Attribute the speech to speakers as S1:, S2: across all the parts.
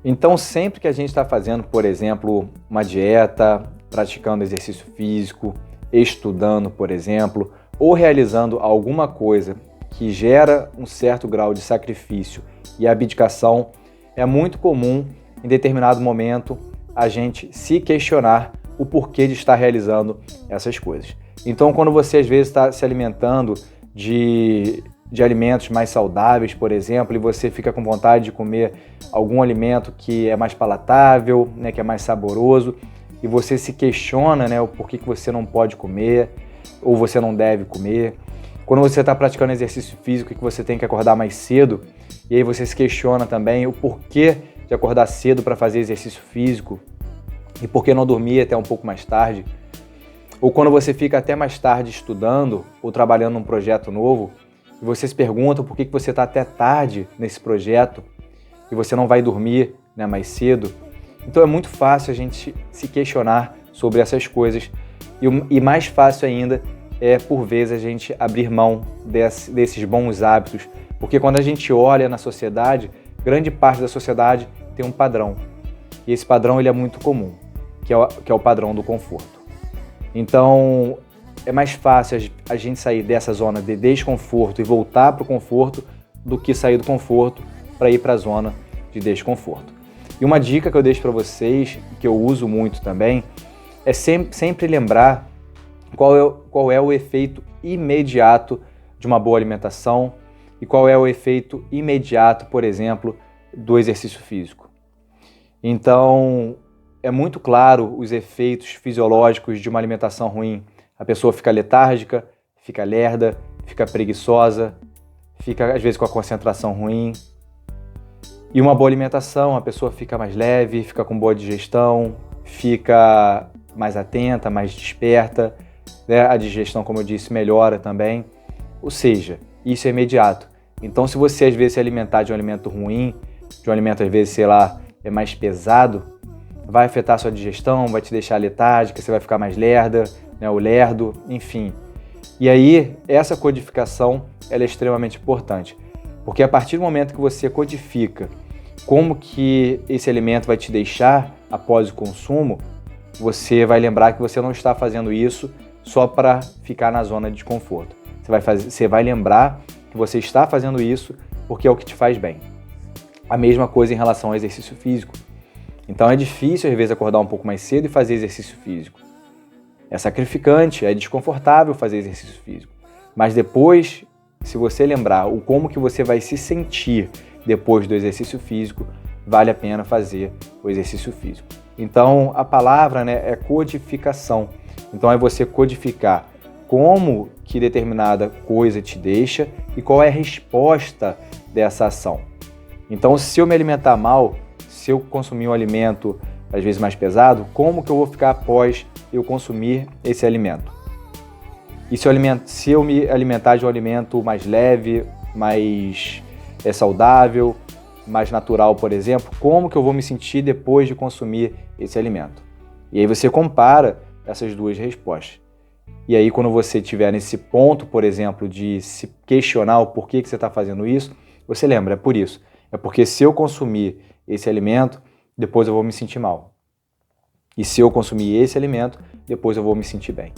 S1: Então, sempre que a gente está fazendo, por exemplo, uma dieta, praticando exercício físico, estudando, por exemplo, ou realizando alguma coisa que gera um certo grau de sacrifício e abdicação, é muito comum, em determinado momento, a gente se questionar o porquê de estar realizando essas coisas. Então, quando você às vezes está se alimentando de alimentos mais saudáveis, por exemplo, e você fica com vontade de comer algum alimento que é mais palatável, né, que é mais saboroso, e você se questiona, né, o porquê que você não pode comer, ou você não deve comer. Quando você está praticando exercício físico e que você tem que acordar mais cedo, e aí você se questiona também o porquê de acordar cedo para fazer exercício físico, e por que não dormir até um pouco mais tarde. Ou quando você fica até mais tarde estudando ou trabalhando num projeto novo, e você se pergunta por que você está até tarde nesse projeto e você não vai dormir, né, mais cedo. Então é muito fácil a gente se questionar sobre essas coisas e mais fácil ainda é, por vezes, a gente abrir mão desses bons hábitos, porque quando a gente olha na sociedade, grande parte da sociedade tem um padrão, e esse padrão ele é muito comum, que é o padrão do conforto. Então, é mais fácil a gente sair dessa zona de desconforto e voltar para o conforto do que sair do conforto para ir para a zona de desconforto. E uma dica que eu deixo para vocês, que eu uso muito também, é sempre lembrar qual é o efeito imediato de uma boa alimentação e qual é o efeito imediato, por exemplo, do exercício físico. Então, é muito claro os efeitos fisiológicos de uma alimentação ruim. A pessoa fica letárgica, fica lerda, fica preguiçosa, fica às vezes com a concentração ruim. E uma boa alimentação, a pessoa fica mais leve, fica com boa digestão, fica mais atenta, mais desperta, né? A digestão, como eu disse, melhora também. Ou seja, isso é imediato. Então, se você às vezes se alimentar de um alimento ruim, de um alimento às vezes, sei lá, é mais pesado, vai afetar a sua digestão, vai te deixar letárgica, você vai ficar mais lerda, né, o lerdo, enfim. E aí, essa codificação ela é extremamente importante, porque a partir do momento que você codifica como que esse alimento vai te deixar após o consumo, você vai lembrar que você não está fazendo isso só para ficar na zona de desconforto. Você vai lembrar que você está fazendo isso porque é o que te faz bem. A mesma coisa em relação ao exercício físico. Então é difícil às vezes acordar um pouco mais cedo e fazer exercício físico. É sacrificante, é desconfortável fazer exercício físico. Mas depois, se você lembrar o como que você vai se sentir depois do exercício físico, vale a pena fazer o exercício físico. Então a palavra, né, é codificação. Então é você codificar como que determinada coisa te deixa e qual é a resposta dessa ação. Então, se eu me alimentar mal, se eu consumir um alimento às vezes mais pesado, como que eu vou ficar após eu consumir esse alimento? E se eu me alimentar de um alimento mais leve, mais saudável, mais natural, por exemplo, como que eu vou me sentir depois de consumir esse alimento? E aí você compara essas duas respostas. E aí quando você estiver nesse ponto, por exemplo, de se questionar o porquê que você está fazendo isso, você lembra, é por isso. É porque se eu consumir esse alimento, depois eu vou me sentir mal. E se eu consumir esse alimento, depois eu vou me sentir bem.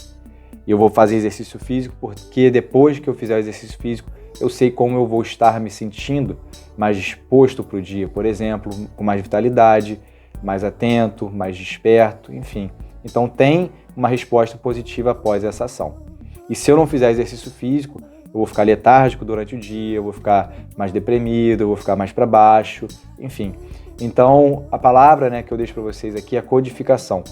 S1: E eu vou fazer exercício físico porque depois que eu fizer o exercício físico, eu sei como eu vou estar me sentindo mais disposto para o dia, por exemplo, com mais vitalidade, mais atento, mais desperto, enfim. Então tem uma resposta positiva após essa ação. E se eu não fizer exercício físico, eu vou ficar letárgico durante o dia, eu vou ficar mais deprimido, eu vou ficar mais para baixo, enfim. Então, a palavra, né, que eu deixo para vocês aqui é codificação.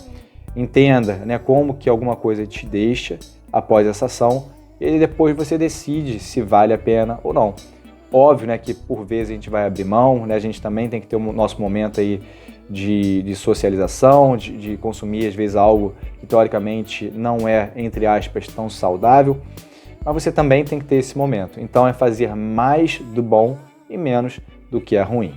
S1: Entenda, né, como que alguma coisa te deixa após essa ação e depois você decide se vale a pena ou não. Óbvio, né, que por vezes a gente vai abrir mão, né, a gente também tem que ter o nosso momento aí de socialização, de consumir às vezes algo que teoricamente não é, entre aspas, tão saudável, mas você também tem que ter esse momento. Então é fazer mais do bom e menos do que é ruim.